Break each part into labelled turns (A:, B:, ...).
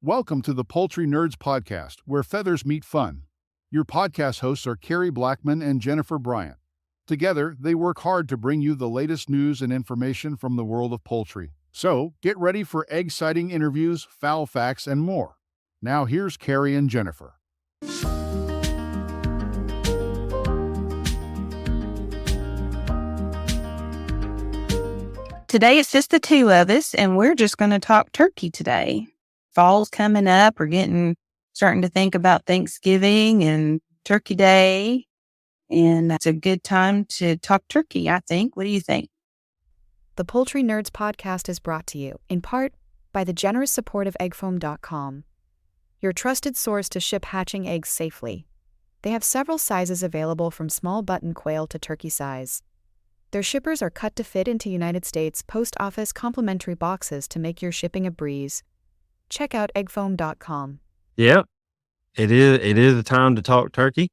A: Welcome to the Poultry Nerds Podcast, where feathers meet fun. Your podcast hosts are Carey Blackmon and Jennifer Bryant. Together, they work hard to bring you the latest news and information from the world of poultry. So, get ready for egg-sighting interviews, fowl facts, and more. Now here's Carey and Jennifer.
B: Today it's just the two of us, and we're just going to talk turkey today. Fall's coming up. We're starting to think about Thanksgiving and Turkey Day, and it's a good time to talk turkey, I think. What do you think?
C: The Poultry Nerds Podcast is brought to you, in part, by the generous support of eggfoam.com, your trusted source to ship hatching eggs safely. They have several sizes available from small button quail to turkey size. Their shippers are cut to fit into United States Post Office complimentary boxes to make your shipping a breeze. Check out eggfoam.com.
D: Yep, it is a time to talk turkey.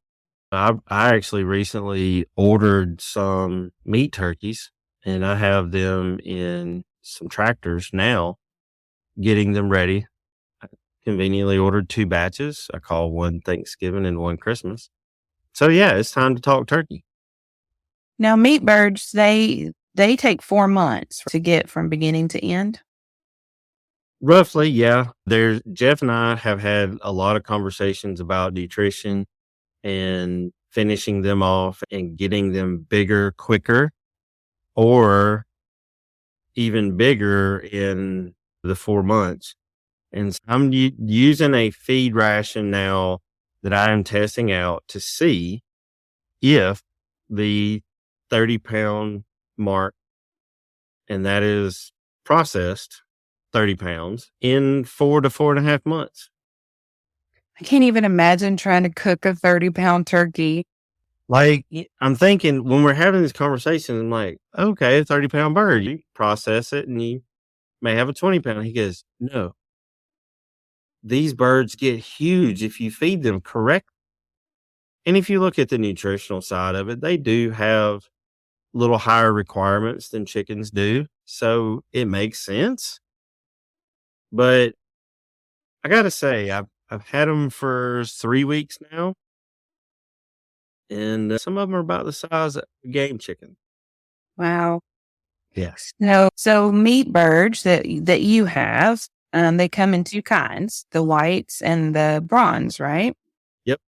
D: I actually recently ordered some meat turkeys, and I have them in some tractors now, getting them ready. I conveniently ordered 2 batches. I call one Thanksgiving and one Christmas. So yeah, it's time to talk turkey.
B: Now, meat birds, they take 4 months to get from beginning to end.
D: Roughly, yeah. Jeff and I have had a lot of conversations about nutrition and finishing them off and getting them bigger quicker, or even bigger in the 4 months. And so I'm using a feed ration now that I am testing out to see if the 30-pound mark, and that is processed 30 pounds in 4 to 4.5 months.
B: I can't even imagine trying to cook a 30-pound turkey.
D: Like, I'm thinking when we're having this conversation, I'm like, okay, a 30-pound bird, you process it and you may have a 20-pound. He goes, no, these birds get huge if you feed them correctly. And if you look at the nutritional side of it, they do have little higher requirements than chickens do. So it makes sense. But I got to say, I've had them for 3 weeks now, and some of them are about the size of a game chicken.
B: Wow.
D: Yes.
B: So meat birds that you have, they come in 2 kinds, the whites and the bronze, right?
D: Yep.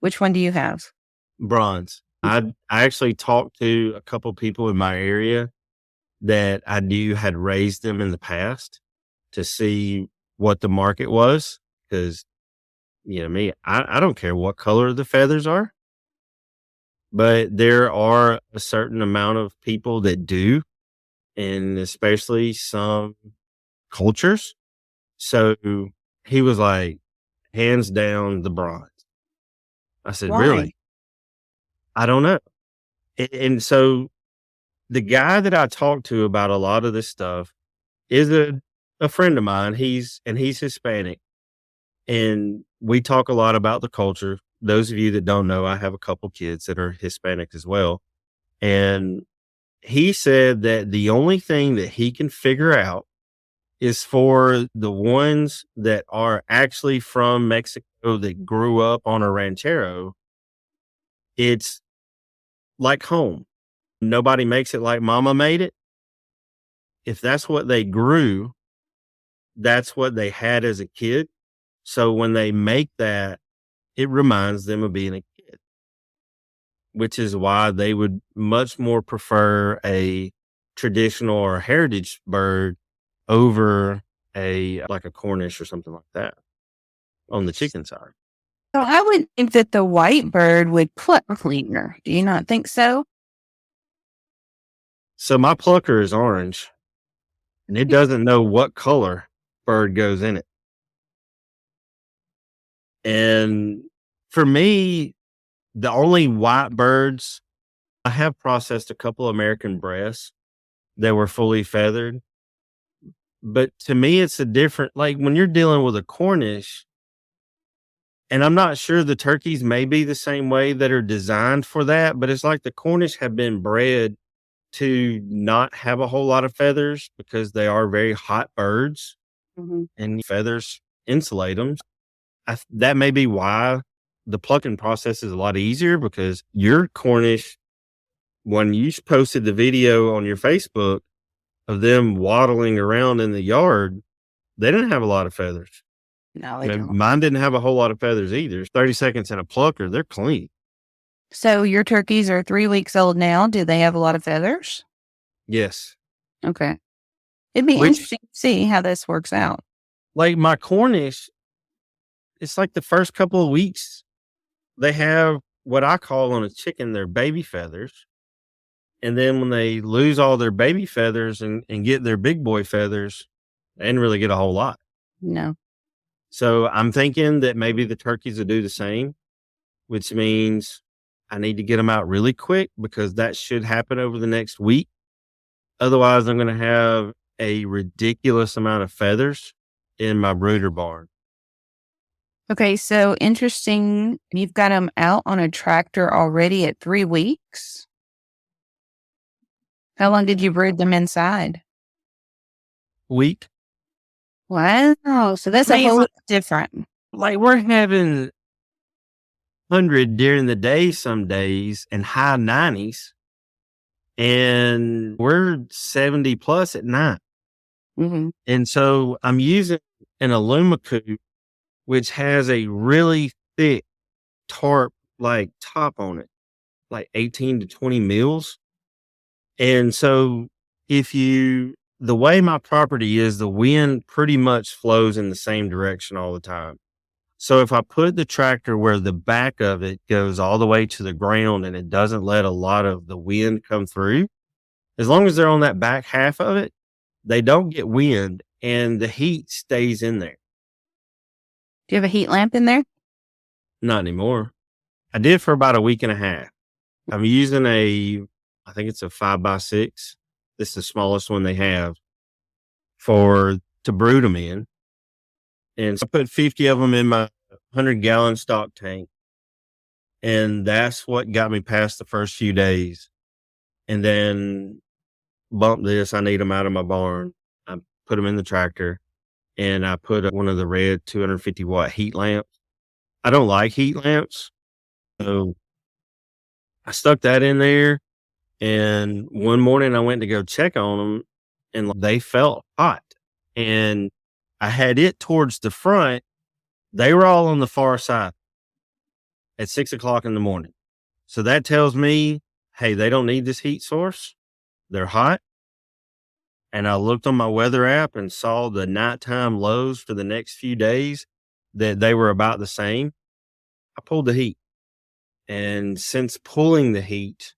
B: Which one do you have?
D: Bronze. I actually talked to a couple people in my area that I knew had raised them in the past to see what the market was. Because, me, I don't care what color the feathers are, but there are a certain amount of people that do, and especially some cultures. So he was like, hands down, the bronze. I said,
B: Why?
D: Really? I don't know. And so the guy that I talked to about a lot of this stuff is a friend of mine. He's Hispanic, and we talk a lot about the culture. Those of you that don't know, I have a couple kids that are Hispanic as well. And he said that the only thing that he can figure out is for the ones that are actually from Mexico that grew up on a ranchero, it's like home. Nobody makes it like mama made it. If that's what they grew, that's what they had as a kid. So when they make that, it reminds them of being a kid, which is why they would much more prefer a traditional or heritage bird over like a Cornish or something like that on the chicken side.
B: So I would think that the white bird would pluck cleaner. Do you not think so?
D: So my plucker is orange, and it doesn't know what color bird goes in it. And for me, the only white birds, I have processed a couple American breasts that were fully feathered. But to me, it's a different, like when you're dealing with a Cornish, and I'm not sure the turkeys may be the same way that are designed for that, but it's like the Cornish have been bred to not have a whole lot of feathers because they are very hot birds.
B: Mm-hmm.
D: And feathers insulate them. That may be why the plucking process is a lot easier, because your Cornish, when you posted the video on your Facebook of them waddling around in the yard, they didn't have a lot of feathers.
B: No, they don't.
D: Mine didn't have a whole lot of feathers either. 30 seconds in a plucker, they're clean.
B: So your turkeys are 3 weeks old now. Do they have a lot of feathers?
D: Yes.
B: Okay. It'd be interesting to see how this works out.
D: Like my Cornish, it's like the first couple of weeks, they have what I call on a chicken their baby feathers. And then when they lose all their baby feathers and get their big boy feathers, they didn't really get a whole lot.
B: No.
D: So I'm thinking that maybe the turkeys will do the same, which means I need to get them out really quick, because that should happen over the next week. Otherwise, I'm going to have a ridiculous amount of feathers in my brooder barn.
B: Okay, so interesting. You've got them out on a tractor already at 3 weeks. How long did you brood them inside?
D: Week.
B: Wow. So that's a whole lot different.
D: Like we're having 100 during the day some days and high 90s. And we're 70 plus at night.
B: Mm-hmm.
D: And so I'm using an Alumacoop, which has a really thick tarp like top on it, like 18 to 20 mils. And so the way my property is, the wind pretty much flows in the same direction all the time. So if I put the tractor where the back of it goes all the way to the ground and it doesn't let a lot of the wind come through, as long as they're on that back half of it, they don't get wind and the heat stays in there.
B: Do you have a heat lamp in there?
D: Not anymore. I did for about a week and a half. I'm using I think it's a 5x6. This is the smallest one they have to brood them in. And so I put 50 of them in my 100-gallon stock tank. And that's what got me past the first few days. And then bump this. I need them out of my barn. I put them in the tractor, and I put one of the red 250 watt heat lamps. I don't like heat lamps. So I stuck that in there. And one morning I went to go check on them, and they felt hot. And I had it towards the front. They were all on the far side at 6 o'clock in the morning. So that tells me, hey, they don't need this heat source. They're hot. And I looked on my weather app and saw the nighttime lows for the next few days that they were about the same. I pulled the heat. And since pulling the heat,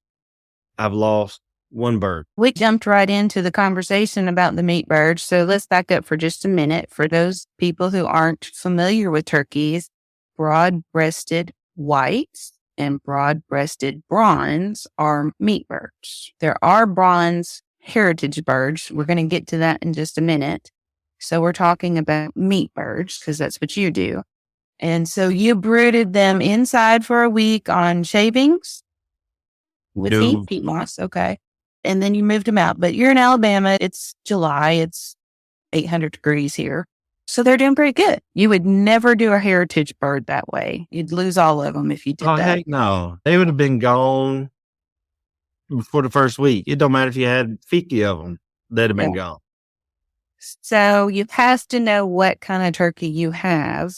D: I've lost one bird.
B: We jumped right into the conversation about the meat birds. So let's back up for just a minute. For those people who aren't familiar with turkeys, broad-breasted whites and broad-breasted bronze are meat birds. There are bronze heritage birds. We're going to get to that in just a minute. So we're talking about meat birds because that's what you do. And so you brooded them inside for a week on shavings with heat moss. Okay. And then you moved them out. But you're in Alabama. It's July. It's 800 degrees here. So they're doing pretty good. You would never do a heritage bird that way. You'd lose all of them if you did that.
D: Heck no. They would have been gone before the first week. It don't matter if you had 50 of them. They'd have been gone.
B: So you have to know what kind of turkey you have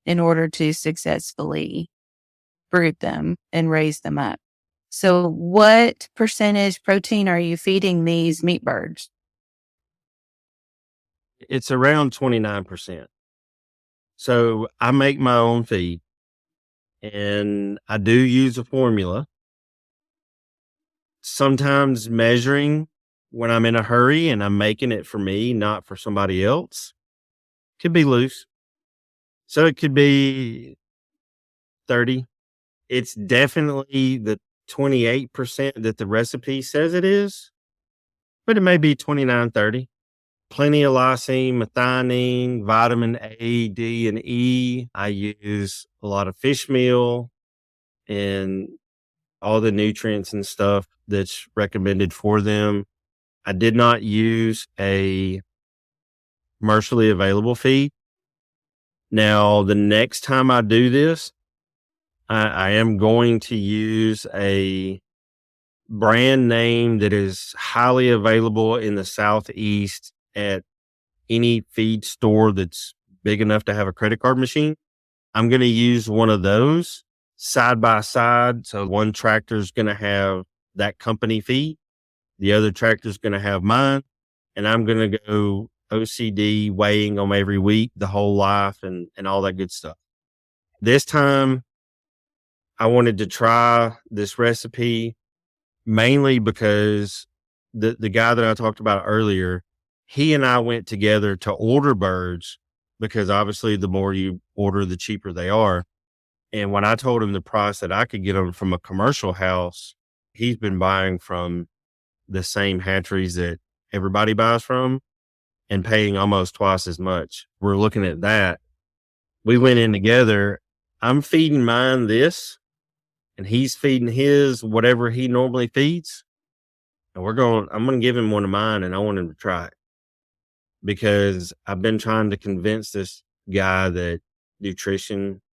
B: in order to successfully brood them and raise them up. So what percentage protein are you feeding these meat birds?
D: It's around 29%. So I make my own feed, and I do use a formula. Sometimes measuring when I'm in a hurry and I'm making it for me, not for somebody else, could be loose. So it could be 30. It's definitely the 28% that the recipe says it is, but it may be 29, 30. Plenty of lysine, methionine, vitamin A, D, and E. I use a lot of fish meal and all the nutrients and stuff that's recommended for them. I did not use a commercially available feed. Now, the next time I do this, I am going to use a brand name that is highly available in the Southeast at any feed store that's big enough to have a credit card machine. I'm going to use one of those side by side. So one tractor is going to have that company feed. The other tractor is going to have mine. And I'm going to go OCD weighing them every week, the whole life and all that good stuff. This time I wanted to try this recipe mainly because the guy that I talked about earlier, he and I went together to order birds because obviously the more you order, the cheaper they are. And when I told him the price that I could get them from a commercial house, he's been buying from the same hatcheries that everybody buys from and paying almost twice as much. We're looking at that. We went in together. I'm feeding mine this, and he's feeding his whatever he normally feeds. And I'm going to give him one of mine, and I want him to try it because I've been trying to convince this guy that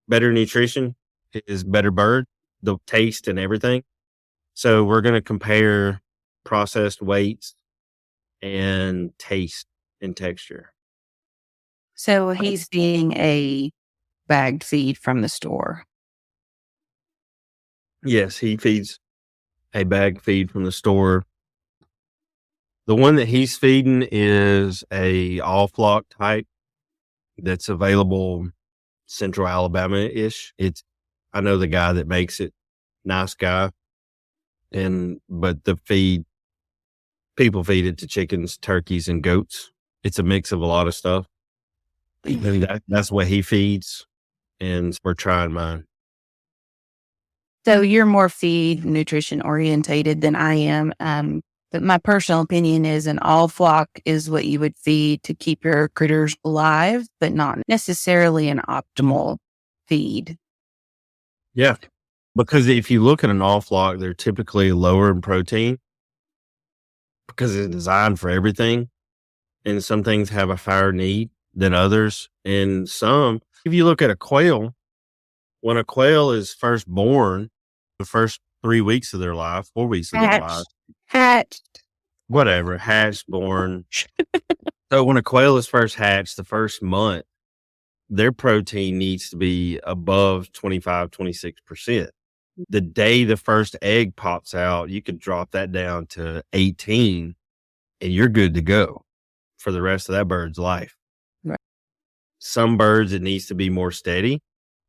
D: better nutrition is better bird, the taste and everything. So we're going to compare processed weights and taste and texture.
B: So he's being a bagged feed from the store.
D: Yes, he feeds a bag feed from the store. The one that he's feeding is a all flock type that's available central Alabama-ish. I know the guy that makes it, nice guy. But people feed it to chickens, turkeys, and goats. It's a mix of a lot of stuff. And that's what he feeds. And we're trying mine.
B: So you're more feed nutrition orientated than I am. But my personal opinion is an all flock is what you would feed to keep your critters alive, but not necessarily an optimal feed.
D: Yeah. Because if you look at an all flock, they're typically lower in protein because it's designed for everything. And some things have a higher need than others. And if you look at a quail, when a quail is first born, the first 3 weeks of their life, 4 weeks of their life,
B: Hatched.
D: Whatever, hatched, born. So when a quail is first hatched, the first month, their protein needs to be above 25, 26%. The day the first egg pops out, you could drop that down to 18 and you're good to go for the rest of that bird's life.
B: Right.
D: Some birds, it needs to be more steady,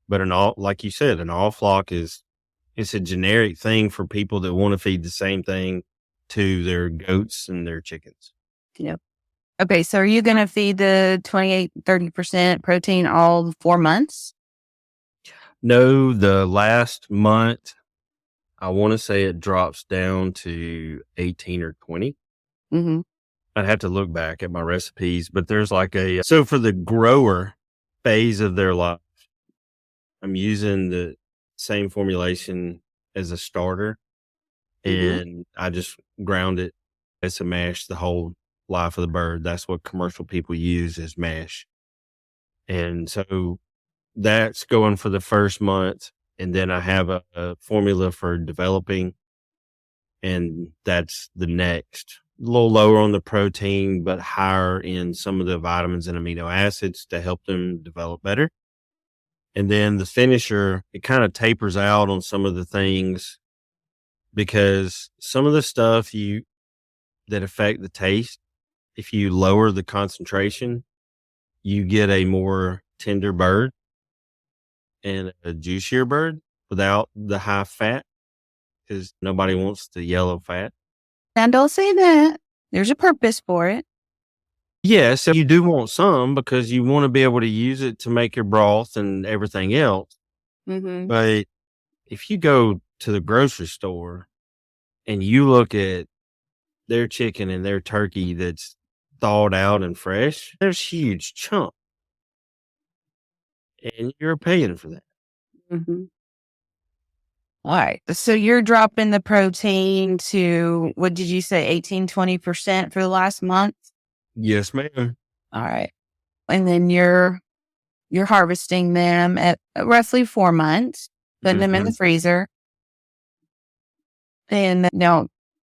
D: but like you said, an all flock it's a generic thing for people that want to feed the same thing to their goats and their chickens.
B: Yep. Okay. So are you going to feed the 28, 30% protein all 4 months?
D: No, the last month, I want to say it drops down to 18 or 20.
B: Mm-hmm.
D: I'd have to look back at my recipes, but there's so for the grower phase of their life, I'm using the same formulation as a starter, and I just ground it as a mash the whole life of the bird. That's what commercial people use as mash. And so that's going for the first month. And then I have a formula for developing, and that's the next. A little lower on the protein, but higher in some of the vitamins and amino acids to help them develop better. And then the finisher, it kind of tapers out on some of the things because some of the stuff that affect the taste, if you lower the concentration, you get a more tender bird and a juicier bird without the high fat because nobody wants the yellow fat.
B: Now, don't say that. There's a purpose for it.
D: Yes, you do want some because you want to be able to use it to make your broth and everything else.
B: Mm-hmm.
D: But if you go to the grocery store and you look at their chicken and their turkey that's thawed out and fresh, there's huge chunk. And you're paying for that.
B: Mm-hmm. All right. So you're dropping the protein to, what did you say, 18, 20% for the last month?
D: Yes, ma'am.
B: All right. And then you're you're harvesting them at roughly 4 months, putting them in the freezer. And now,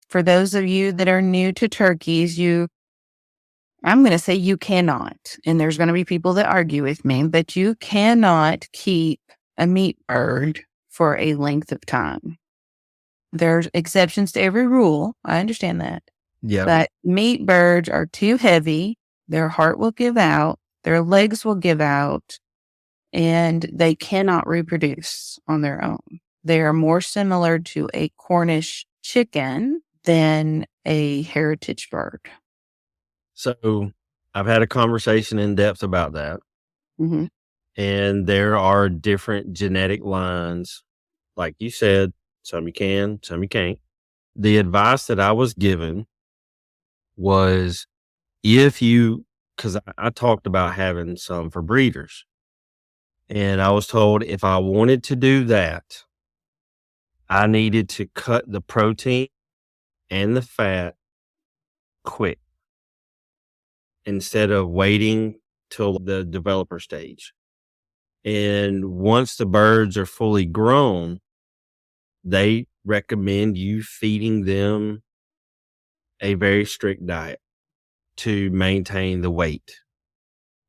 B: for those of you that are new to turkeys, I'm going to say you cannot, and there's going to be people that argue with me, but you cannot keep a meat bird for a length of time. There's exceptions to every rule. I understand that.
D: Yeah.
B: But meat birds are too heavy. Their heart will give out. Their legs will give out. And they cannot reproduce on their own. They are more similar to a Cornish chicken than a heritage bird.
D: So I've had a conversation in depth about that.
B: Mm-hmm.
D: And there are different genetic lines. Like you said, some you can, some you can't. The advice that I was given was because I talked about having some for breeders. And I was told if I wanted to do that, I needed to cut the protein and the fat quick instead of waiting till the developer stage. And once the birds are fully grown, they recommend you feeding them a very strict diet to maintain the weight.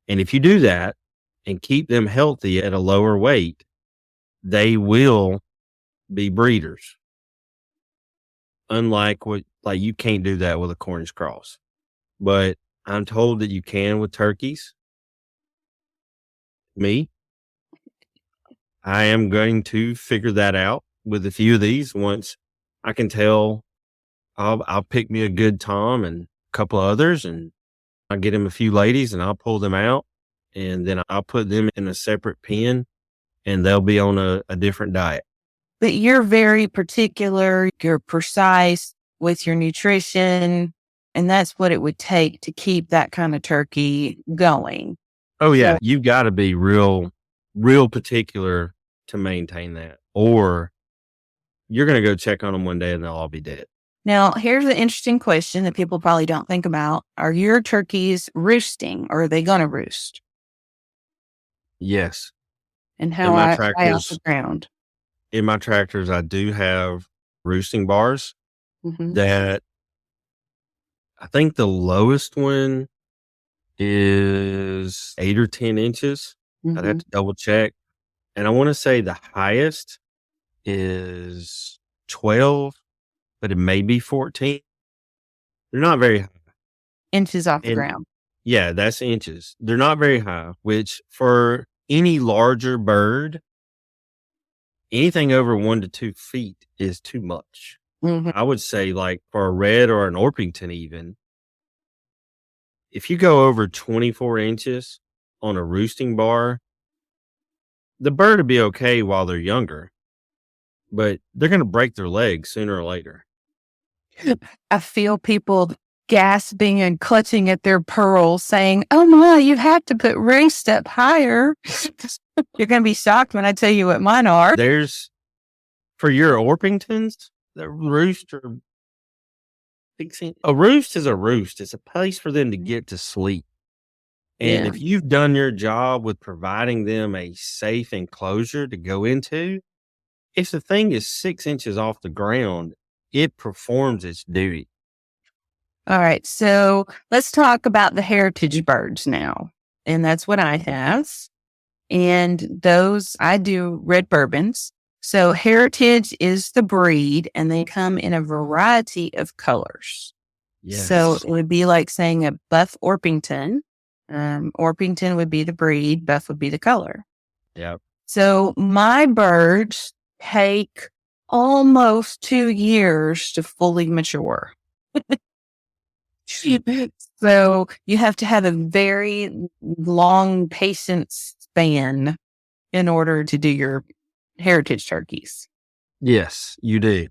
D: And if you do that and keep them healthy at a lower weight, they will be breeders. Unlike you can't do that with a Cornish cross, but I'm told that you can with turkeys. I am going to figure that out with a few of these. Once I can tell, I'll pick me a good Tom and a couple of others, and I'll get him a few ladies and I'll pull them out, and then I'll put them in a separate pen and they'll be on a different diet.
B: But you're very particular, you're precise with your nutrition, and that's what it would take to keep that kind of turkey going.
D: Oh yeah, you've got to be real particular to maintain that, or you're going to go check on them one day and they'll all be dead.
B: Now, here's an interesting question that people probably don't think about. Are your turkeys roosting, or are they going to roost?
D: Yes.
B: And how high off the ground?
D: In my tractors, I do have roosting bars that I think the lowest one is 8 or 10 inches. I'd have to double check. And I want to say the highest is 12, but it may be 14. They're not very high.
B: Inches off the ground.
D: Yeah, that's inches. They're not very high, which for any larger bird, anything over 1 to 2 feet is too much. I would say like for a red or an Orpington even, if you go over 24 inches on a roosting bar, the bird will be okay while they're younger, but they're going to break their legs sooner or later.
B: I feel people gasping and clutching at their pearls saying, oh my, you have to put roost up higher. You're going to be shocked when I tell you what mine are.
D: For your Orpingtons, the roost are a roost is a roost. It's a place for them to get to sleep. And if you've done your job with providing them a safe enclosure to go into, if the thing is 6 inches off the ground, it performs its duty.
B: All right. So let's talk about the heritage birds now. And that's what I have. And those, I do red bourbons. So heritage is the breed, and they come in a variety of colors. Yes. So it would be like saying a buff Orpington. Orpington would be the breed, buff would be the color.
D: Yep. So
B: my birds take almost 2 years to fully mature. So you have to have a very long patience span in order to do your heritage turkeys.
D: Yes, you do.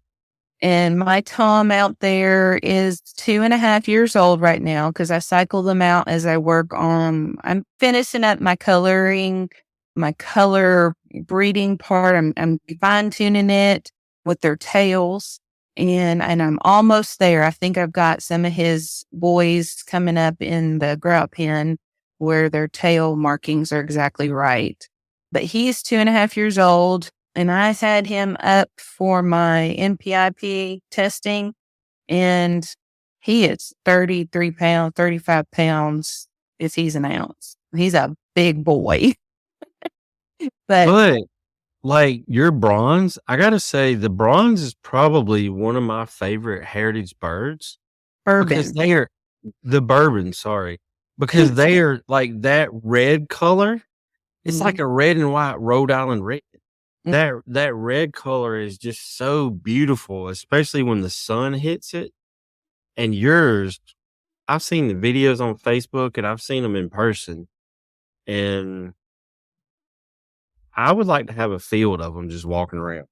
B: And my Tom out there is 2.5 years old right now because I cycle them out as I work on, I'm finishing up my coloring, my color breeding part. I'm fine tuning it with their tails. And I'm almost there. I think I've got some of his boys coming up in the grout pen where their tail markings are exactly right. But he's 2.5 years old, and I had him up for my NPIP testing, and he is 33 pounds, 35 pounds if he's an ounce. He's a big boy. But
D: Like your bronze, I gotta say the bronze is probably one of my favorite heritage birds because
B: bourbon.
D: they are the bourbon, sorry, because they are like that red color. It's like a red and white Rhode Island red. That red color is just so beautiful, especially when the sun hits it. And yours, I've seen the videos on Facebook and I've seen them in person, and I would like to have a field of them just walking around.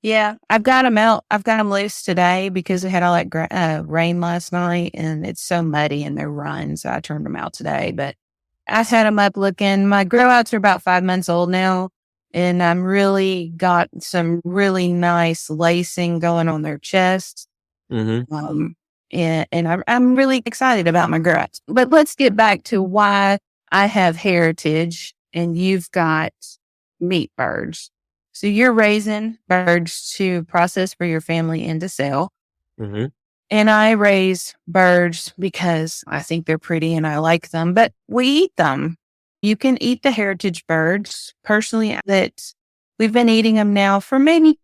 B: Yeah, I've got them out. I've got them loose today because it had all that rain last night and it's so muddy in their run. So I turned them out today, but I had them up looking. My grow outs are about 5 months old now, and I'm really got some really nice lacing going on their chests.
D: Mm-hmm.
B: And I'm really excited about my grow outs. But let's get back to why I have heritage and you've got meat birds. So you're raising birds to process for your family and to sell.
D: Mm-hmm.
B: And I raise birds because I think they're pretty and I like them, but we eat them. You can eat the heritage birds. Personally, that we've been eating them now for maybe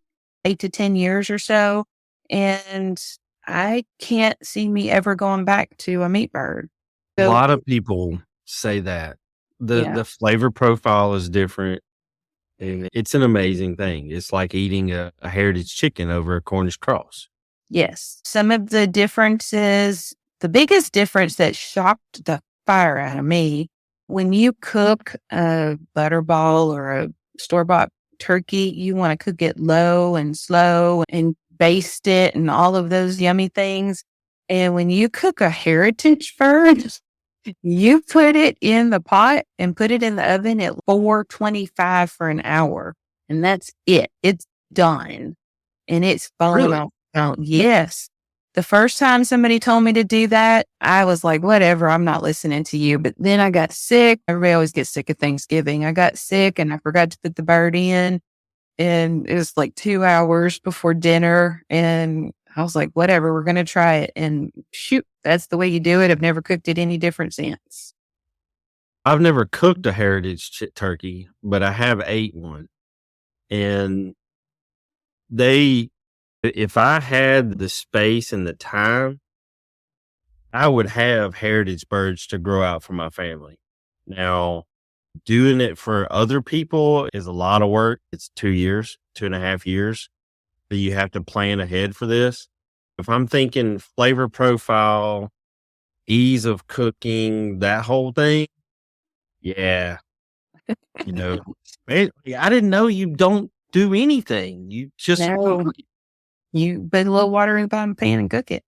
B: 8 to 10 years or so. And I can't see me ever going back to a meat bird.
D: A
B: So,
D: lot of people say that
B: yeah.
D: the flavor profile is different, and it's an amazing thing. It's like eating a heritage chicken over a Cornish cross.
B: Yes. Some of the differences, the biggest difference that shocked the fire out of me, when you cook a butterball or a store-bought turkey, you want to cook it low and slow and baste it and all of those yummy things. And when you cook a heritage bird, you put it in the pot and put it in the oven at 425 for an hour. And that's it. It's done. And it's falling
D: Really?
B: off. Oh, yes. The first time somebody told me to do that, I was like, whatever, I'm not listening to you. But then I got sick. Everybody always gets sick at Thanksgiving. I got sick and I forgot to put the bird in. And it was like 2 hours before dinner. And I was like, whatever, we're going to try it. And shoot, that's the way you do it. I've never cooked it any different since.
D: I've never cooked a heritage turkey, but I have ate one. And if I had the space and the time, I would have heritage birds to grow out for my family. Now, doing it for other people is a lot of work. It's 2 years, 2.5 years. But you have to plan ahead for this. If I'm thinking flavor profile, ease of cooking, that whole thing, yeah. I didn't know you don't do anything. You just
B: No, you put a little water in the bottom pan and cook it.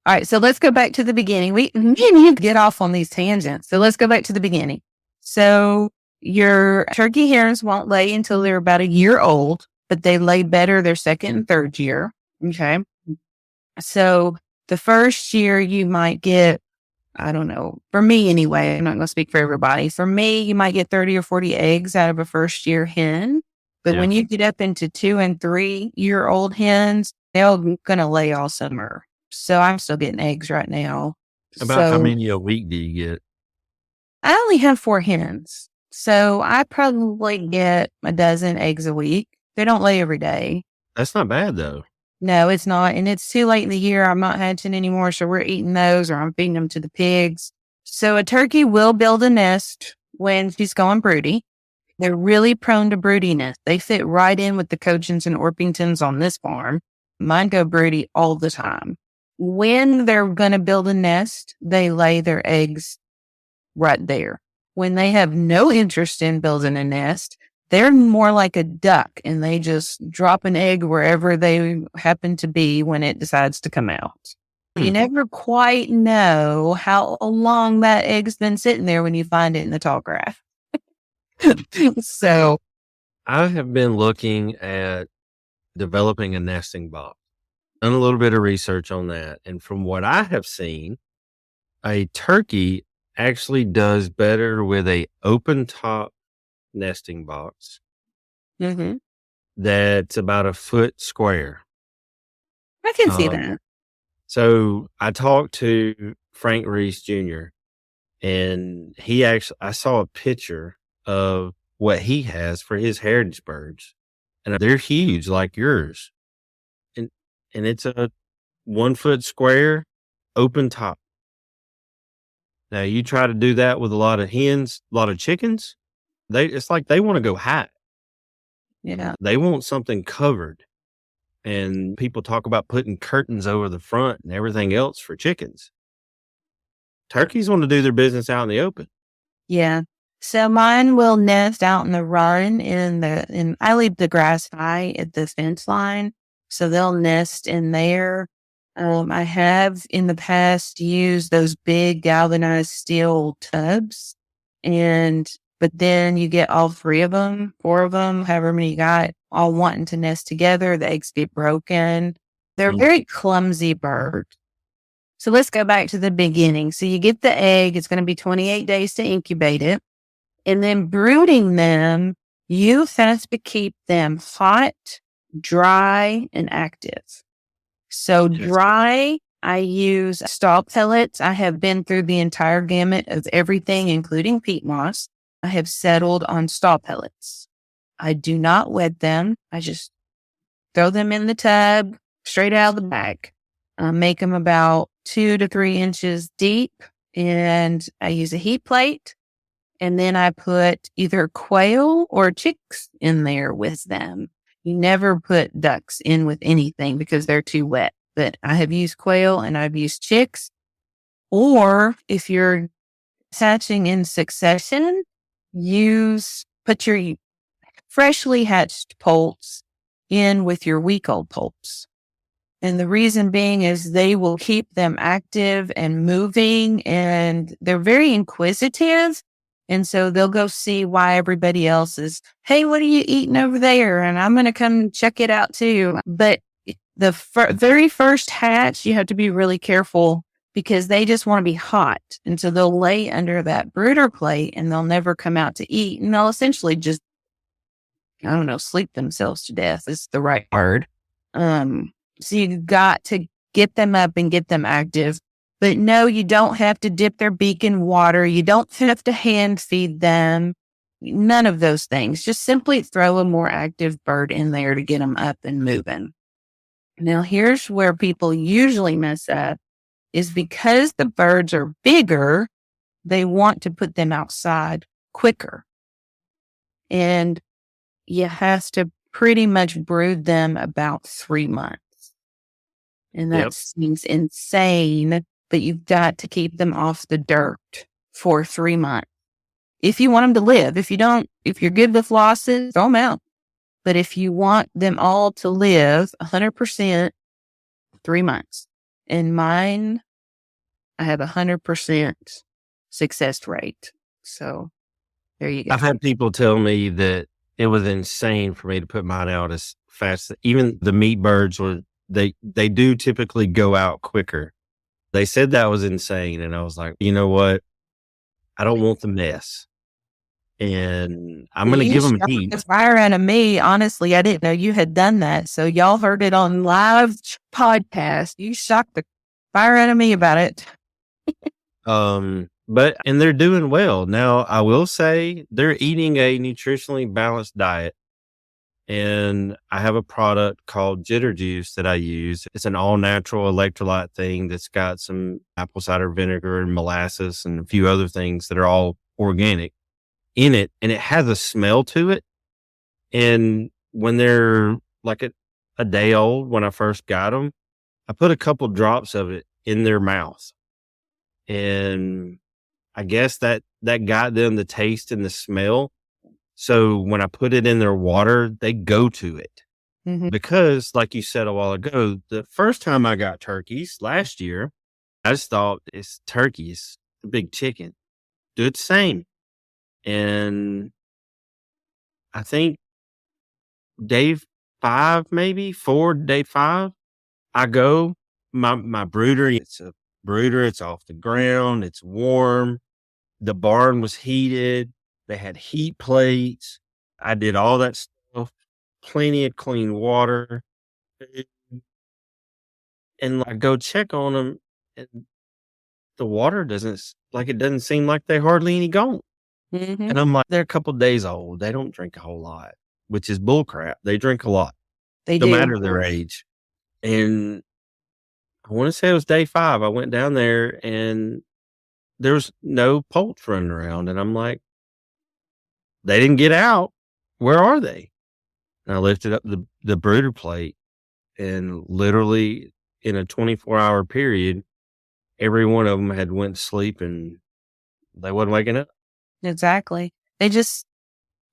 B: All right, so let's go back to the beginning. We need to get off on these tangents. So let's go back to the beginning. So your turkey hens won't lay until they're about a year old, but they lay better their second and third year. Okay. So the first year you might get, I don't know, for me anyway, I'm not going to speak for everybody. For me, you might get 30 or 40 eggs out of a first year hen. But when you get up into 2 and 3 year old hens, they're going to lay all summer. So I'm still getting eggs right now.
D: About how many a week do you get?
B: I only have 4 hens. So I probably get a dozen eggs a week. They don't lay every day.
D: That's not bad though.
B: No, it's not. And it's too late in the year. I'm not hatching anymore. So we're eating those or I'm feeding them to the pigs. So a turkey will build a nest when she's going broody. They're really prone to broodiness. They fit right in with the Cochins and Orpingtons on this farm. Mine go broody all the time. When they're going to build a nest, they lay their eggs right there. When they have no interest in building a nest, they're more like a duck and they just drop an egg wherever they happen to be when it decides to come out. You never quite know how long that egg's been sitting there when you find it in the tall grass. So
D: I have been looking at developing a nesting box, done a little bit of research on that. And from what I have seen, a turkey actually does better with a open top nesting box
B: Mm-hmm.
D: that's about a foot square.
B: I can see
D: Um,
B: that.
D: so I talked to Frank Reese Jr. and I saw a picture of what he has for his heritage birds, and they're huge like yours. And, and it's a 1 foot square open top. Now you try to do that with a lot of hens, a lot of chickens. It's like they want to go high.
B: Yeah.
D: They want something covered. And people talk about putting curtains over the front and everything else for chickens. Turkeys want to do their business out in the open.
B: Yeah. So mine will nest out in the run and I leave the grass high at the fence line. So they'll nest in there. I have in the past used those big galvanized steel tubs but then you get all 4 of them, however many you got, all wanting to nest together. The eggs get broken. They're
D: Mm.
B: very clumsy birds. So let's go back to the beginning. So you get the egg. It's going to be 28 days to incubate it. And then brooding them, you have to keep them hot, dry, and active. So
D: Yes.
B: dry, I use stall pellets. I have been through the entire gamut of everything, including peat moss. I have settled on stall pellets. I do not wet them. I just throw them in the tub straight out of the bag. Make them about 2 to 3 inches deep, and I use a heat plate. And then I put either quail or chicks in there with them. You never put ducks in with anything because they're too wet. But I have used quail and I've used chicks. Or if you're hatching in succession, put your freshly hatched poults in with your week-old poults. And the reason being is they will keep them active and moving, and they're very inquisitive. And so they'll go see why everybody else is, hey, what are you eating over there? And I'm going to come check it out too. But the very first hatch, you have to be really careful because they just want to be hot. And so they'll lay under that brooder plate and they'll never come out to eat. And they'll essentially just, I don't know, sleep themselves to death is the right word. So you got to get them up and get them active. But no, you don't have to dip their beak in water. You don't have to hand feed them. None of those things. Just simply throw a more active bird in there to get them up and moving. Now, here's where people usually mess up is because the birds are bigger, they want to put them outside quicker. And you have to pretty much brood them about 3 months. And that seems insane, but you've got to keep them off the dirt for 3 months. If you want them to live, if you're good with losses, throw them out. But if you want them all to live 100%, 3 months. In mine, I have 100% success rate. So there you go.
D: I've had people tell me that it was insane for me to put mine out as fast. Even the meat birds they do typically go out quicker. They said that was insane. And I was like, you know what? I don't want the mess. And I'm going to give them heat.
B: The fire out of me. Honestly, I didn't know you had done that. So y'all heard it on live podcast. You shocked the fire out of me about it.
D: And they're doing well. Now, I will say they're eating a nutritionally balanced diet. And I have a product called Jitter Juice that I use. It's an all natural electrolyte thing that's got some apple cider vinegar and molasses and a few other things that are all organic in it. And it has a smell to it. And when they're like a day old, when I first got them, I put a couple drops of it in their mouth. And I guess that got them the taste and the smell. So when I put it in their water, they go to it.
B: Mm-hmm.
D: Because like you said a while ago, the first time I got turkeys last year, I just thought it's turkeys, a big chicken. Do it the same. And I think day 5, maybe 4, day 5, I go, my brooder, it's a brooder. It's off the ground. It's warm. The barn was heated. They had heat plates. I did all that stuff. Plenty of clean water. And I go check on them, and the water it doesn't seem like they hardly any gone.
B: Mm-hmm.
D: And I'm like, they're a couple days old. They don't drink a whole lot, which is bull crap. They drink a lot,
B: They
D: no
B: do.
D: matter their age. And I want to say it was day 5. I went down there and there was no poults running around. And I'm like, they didn't get out. Where are they? And I lifted up the brooder plate, and literally in a 24-hour period, every one of them had went to sleep and they wasn't waking up.
B: Exactly. They just,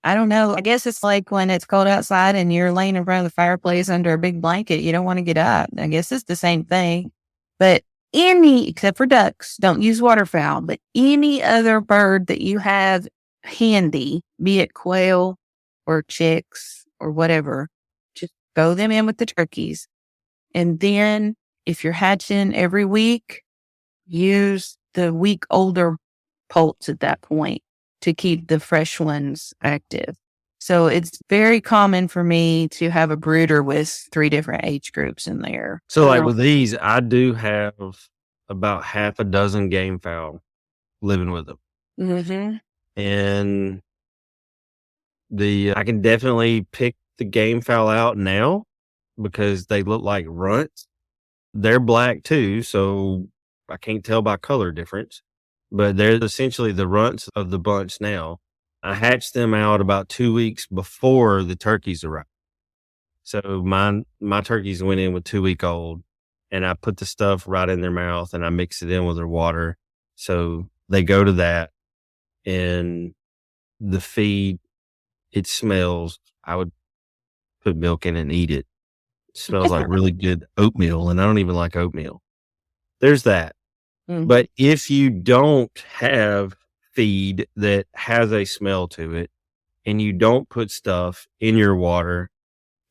B: I don't know. I guess it's like when it's cold outside and you're laying in front of the fireplace under a big blanket. You don't want to get up. I guess it's the same thing. But except for ducks, don't use waterfowl, but any other bird that you have handy, be it quail or chicks or whatever, just throw them in with the turkeys. And then if you're hatching every week, use the week older poults at that point to keep the fresh ones active. So it's very common for me to have a brooder with 3 different age groups in there.
D: So like with these, I do have about half a dozen game fowl living with them.
B: Mm-hmm.
D: And I can definitely pick the game fowl out now because they look like runts. They're black too, so I can't tell by color difference, but they're essentially the runts of the bunch now. I hatched them out about 2 weeks before the turkeys arrived. So my turkeys went in with 2-week-old, and I put the stuff right in their mouth and I mix it in with their water. So they go to that, and the feed, it smells. I would put milk in and eat it. It smells like really good oatmeal, and I don't even like oatmeal. There's that.
B: Mm.
D: But if you don't have feed that has a smell to it, and you don't put stuff in your water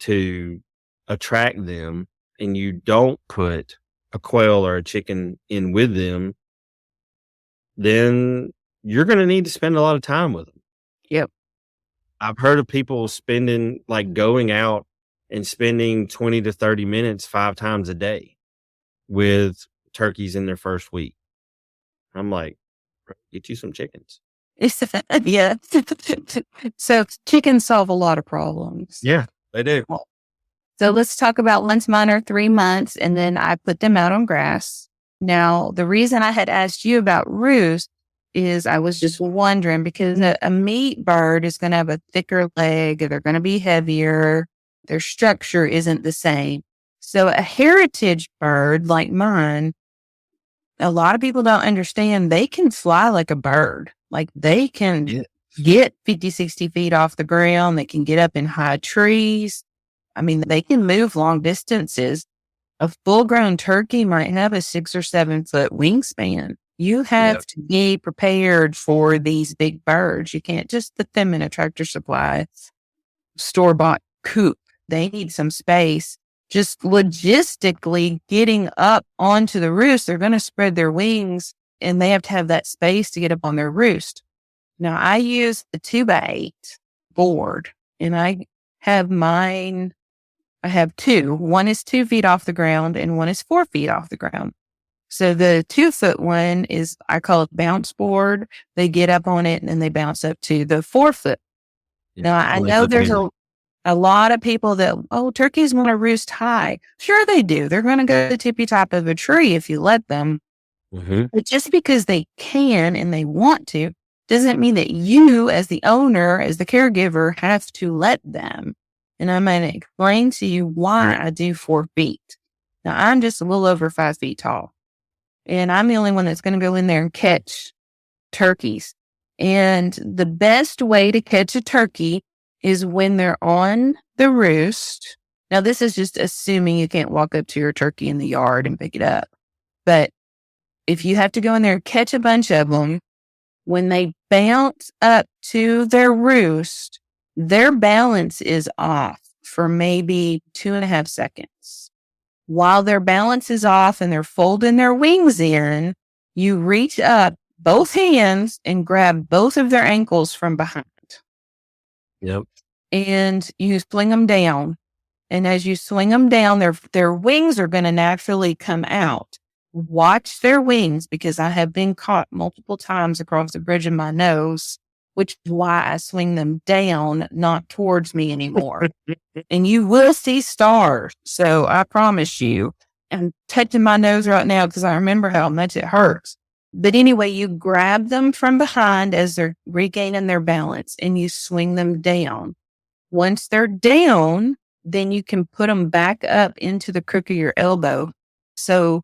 D: to attract them, and you don't put a quail or a chicken in with them, then you're going to need to spend a lot of time with them.
B: Yep.
D: I've heard of people going out and spending 20 to 30 minutes 5 times a day with turkeys in their first week. I'm like, get you some chickens.
B: Yeah. So chickens solve a lot of problems.
D: Yeah, they do.
B: So let's talk about once mine are 3 months, and then I put them out on grass. Now, the reason I had asked you about roost is I was just wondering, because a meat bird is going to have a thicker leg, they're going to be heavier, their structure isn't the same. So a heritage bird like mine, a lot of people don't understand, they can fly like a bird. Like they can get 50, 60 feet off the ground. They can get up in high trees. I mean, they can move long distances. A full-grown turkey might have a 6 or 7 foot wingspan. You have to be prepared for these big birds. You can't just put them in a Tractor Supply store-bought coop. They need some space. Just logistically getting up onto the roost, they're going to spread their wings, and they have to have that space to get up on their roost. Now, I use the 2x8 board, and I have mine. I have 2. One is 2 feet off the ground, and one is 4 feet off the ground. So the 2-foot one is, I call it bounce board. They get up on it and then they bounce up to the 4-foot. Now, I know there's a lot of people that, turkeys want to roost high. Sure they do. They're going to go to the tippy top of a tree if you let them.
D: Mm-hmm.
B: But just because they can and they want to, doesn't mean that you as the owner, as the caregiver, have to let them. And I'm going to explain to you why I do 4 feet. Now, I'm just a little over 5 feet tall. And I'm the only one that's going to go in there and catch turkeys. And the best way to catch a turkey is when they're on the roost. Now, this is just assuming you can't walk up to your turkey in the yard and pick it up. But if you have to go in there and catch a bunch of them, when they bounce up to their roost, their balance is off for maybe 2.5 seconds. While their balance is off and they're folding their wings in, you reach up both hands and grab both of their ankles from behind.
D: Yep.
B: And you swing them down. And as you swing them down, their wings are going to naturally come out. Watch their wings, because I have been caught multiple times across the bridge of my nose, which is why I swing them down, not towards me anymore. And you will see stars. So I promise you, I'm touching my nose right now because I remember how much it hurts. But anyway, you grab them from behind as they're regaining their balance and you swing them down. Once they're down, then you can put them back up into the crook of your elbow. So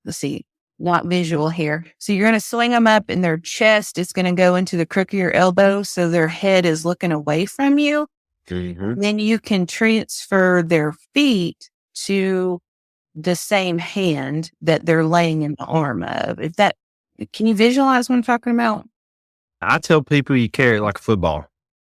B: let's see, not visual here. So you're going to swing them up and their chest is going to go into the crook of your elbow. So their head is looking away from you.
D: Mm-hmm.
B: Then you can transfer their feet to the same hand that they're laying in the arm of. Can you visualize what I'm talking about?
D: I tell people you carry it like a football.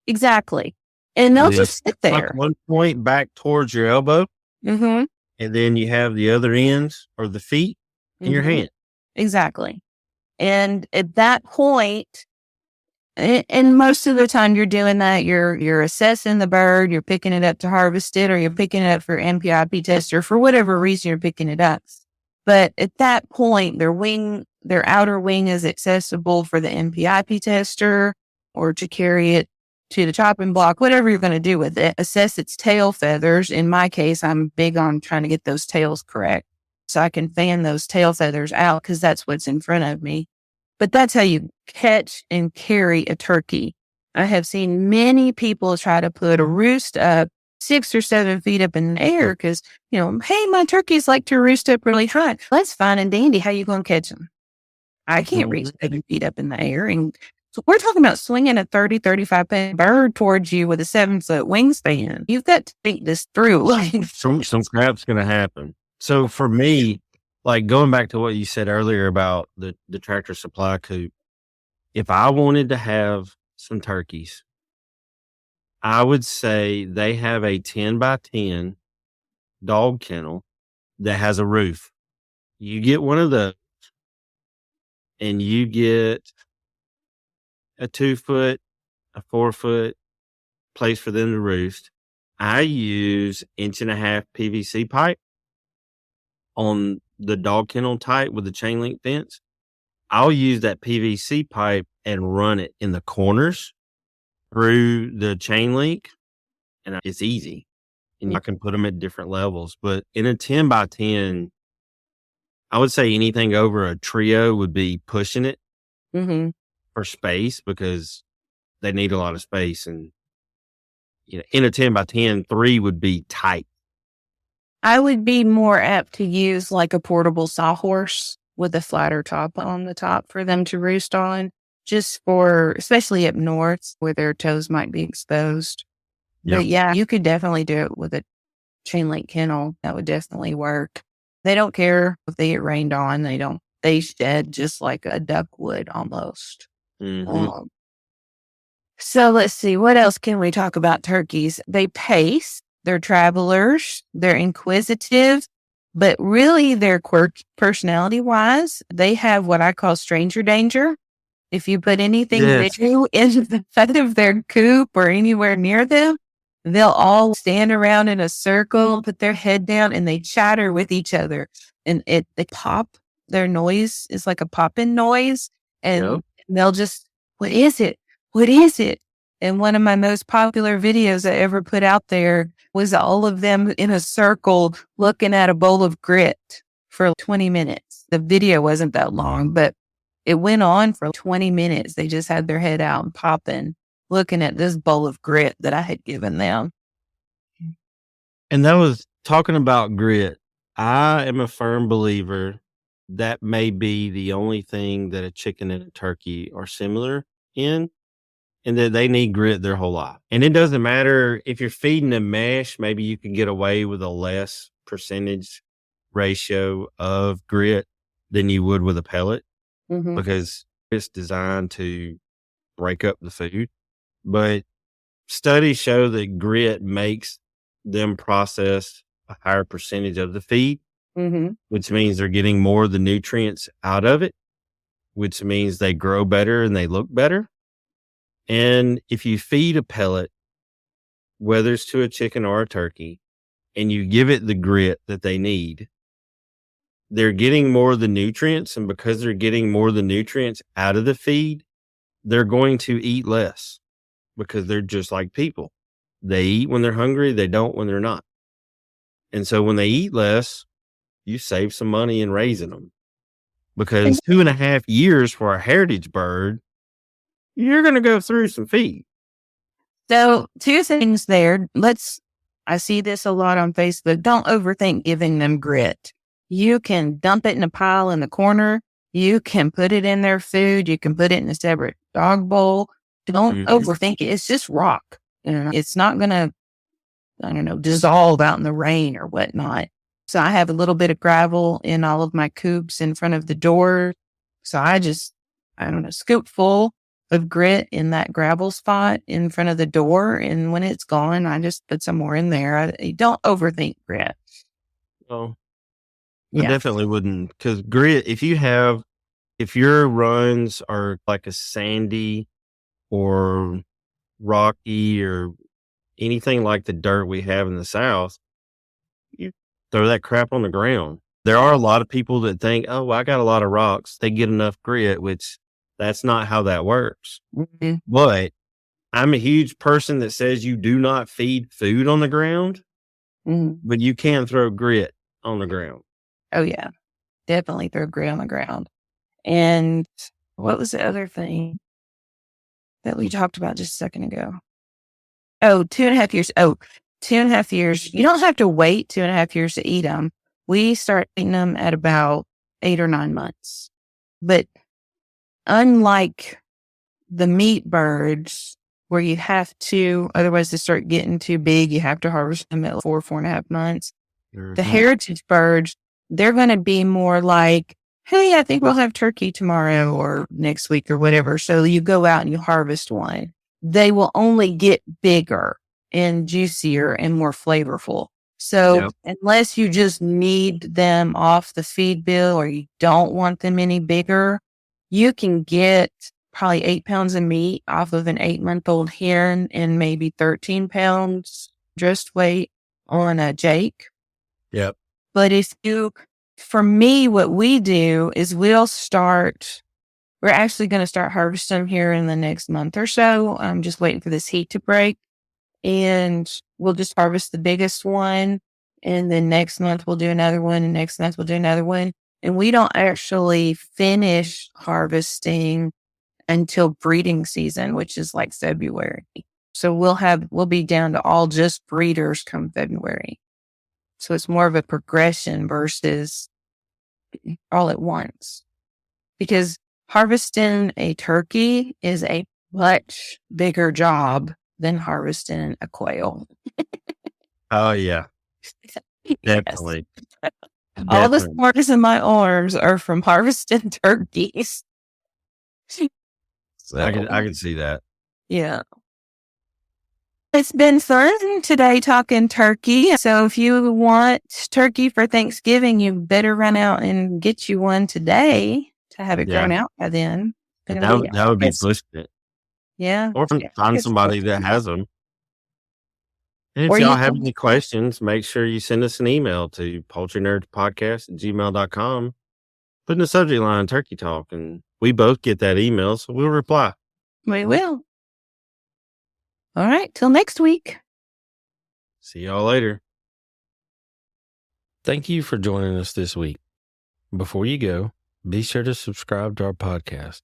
B: Exactly. And they'll
D: Yeah.
B: just sit there.
D: Like one point back towards your elbow,
B: Mm-hmm.
D: and then you have the other ends or the feet in your hand.
B: Exactly. And at that point, and most of the time you're doing that, you're assessing the bird, you're picking it up to harvest it, or you're picking it up for NPIP test, or for whatever reason you're picking it up. But at that point, their outer wing is accessible for the NPIP tester, or to carry it to the chopping block, whatever you're going to do with it. Assess its tail feathers. In my case, I'm big on trying to get those tails correct, so I can fan those tail feathers out because that's what's in front of me. But that's how you catch and carry a turkey. I have seen many people try to put a roost up 6 or 7 feet up in the air because, hey, my turkeys like to roost up really high. That's fine and dandy. How you going to catch them? I can't reach 7 feet up in the air. And so we're talking about swinging a 30, 35 pound bird towards you with a 7-foot wingspan. You've got to think this through.
D: Some crap's going to happen. So for me, like going back to what you said earlier about the Tractor Supply coop, if I wanted to have some turkeys, I would say they have a 10 by 10 dog kennel that has a roof. You get one of those and you get a 2-foot, a 4-foot place for them to roost. I use 1.5-inch PVC pipe on the dog kennel type with the chain link fence. I'll use that PVC pipe and run it in the corners through the chain link, and it's easy. And I can put them at different levels. But in a 10 by 10, I would say anything over a trio would be pushing it for space, because they need a lot of space. And in a 10 by 10, 3 would be tight.
B: I would be more apt to use like a portable sawhorse with a flatter top on the top for them to roost on, just for, especially up north where their toes might be exposed.
D: Yep.
B: But yeah, you could definitely do it with a chain link kennel. That would definitely work. They don't care if they get rained on. They shed just like a duck would almost. So let's see, what else can we talk about turkeys? They pace. They're travelers, they're inquisitive, but really they're personality-wise, they have what I call stranger danger. If you put anything new in the front of their coop or anywhere near them, they'll all stand around in a circle, put their head down, and they chatter with each other. And they pop. Their noise is like a popping noise, and they'll just, what is it? What is it? And one of my most popular videos I ever put out there was all of them in a circle looking at a bowl of grit for 20 minutes. The video wasn't that long, but it went on for 20 minutes. They just had their head out and popping, looking at this bowl of grit that I had given them.
D: And that was talking about grit. I am a firm believer that may be the only thing that a chicken and a turkey are similar in, and that they need grit their whole life. And it doesn't matter if you're feeding them mesh, maybe you can get away with a less percentage ratio of grit than you would with a pellet, because it's designed to break up the food. But studies show that grit makes them process a higher percentage of the feed, which means they're getting more of the nutrients out of it, which means they grow better and they look better. And if you feed a pellet, whether it's to a chicken or a turkey, and you give it the grit that they need, they're getting more of the nutrients. And because they're getting more of the nutrients out of the feed, they're going to eat less because they're just like people. They eat when they're hungry. They don't when they're not. And so when they eat less, you save some money in raising them, because 2.5 years for a heritage bird, you're going to go through some feed.
B: So 2 things there. I see this a lot on Facebook. Don't overthink giving them grit. You can dump it in a pile in the corner. You can put it in their food. You can put it in a separate dog bowl. Don't overthink it. It's just rock. It's not going to, dissolve out in the rain or whatnot. So I have a little bit of gravel in all of my coops in front of the door. So I just, scoop full of grit in that gravel spot in front of the door. And when it's gone, I just put some more in there. I don't overthink grit.
D: Oh, I definitely wouldn't, because grit, if your runs are like a sandy or rocky or anything like the dirt we have in the South, you throw that crap on the ground. There are a lot of people that think, oh, well, I got a lot of rocks, they get enough grit, which that's not how that works. Mm-hmm. But I'm a huge person that says you do not feed food on the ground, but you can throw grit on the ground.
B: Oh, yeah. Definitely throw grit on the ground. And what was the other thing that we talked about just a second ago? Oh, 2.5 years. 2.5 years. You don't have to wait 2.5 years to eat them. We start eating them at about 8 or 9 months. But unlike the meat birds, where you have to, otherwise they start getting too big, you have to harvest them at 4.5 months. Mm-hmm. The heritage birds, they're going to be more like, hey, I think we'll have turkey tomorrow or next week or whatever. So you go out and you harvest one. They will only get bigger and juicier and more flavorful. So unless you just need them off the feed bill or you don't want them any bigger, you can get probably 8 pounds of meat off of an 8-month-old hen and maybe 13 pounds dressed weight on a Jake.
D: Yep.
B: But for me, what we do is we're actually going to start harvesting them here in the next month or so. I'm just waiting for this heat to break, and we'll just harvest the biggest one. And then next month we'll do another one, and next month we'll do another one. And we don't actually finish harvesting until breeding season, which is like February. So we'll be down to all just breeders come February. So it's more of a progression versus all at once. Because harvesting a turkey is a much bigger job than harvesting a quail.
D: Oh, yeah. Definitely.
B: All the scars in my arms are from harvesting turkeys.
D: So, I can see that.
B: Yeah. It's been fun today talking turkey. So if you want turkey for Thanksgiving, you better run out and get you one today to have it grown out by then.
D: That would be pushing it.
B: Yeah.
D: Or find somebody that has them. And if y'all have any questions, make sure you send us an email to poultrynerdspodcast@gmail.com. Put in the subject line Turkey Talk, and we both get that email, so we'll reply.
B: We will. All right. Till next week.
D: See y'all later. Thank you for joining us this week. Before you go, be sure to subscribe to our podcast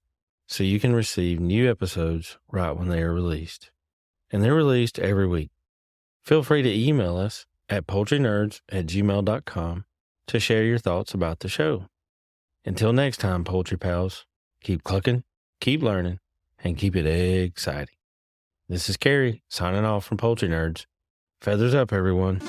D: so you can receive new episodes right when they are released. And they're released every week. Feel free to email us at poultrynerds@gmail.com to share your thoughts about the show. Until next time, Poultry Pals, keep clucking, keep learning, and keep it exciting. This is Carey signing off from Poultry Nerds. Feathers up, everyone.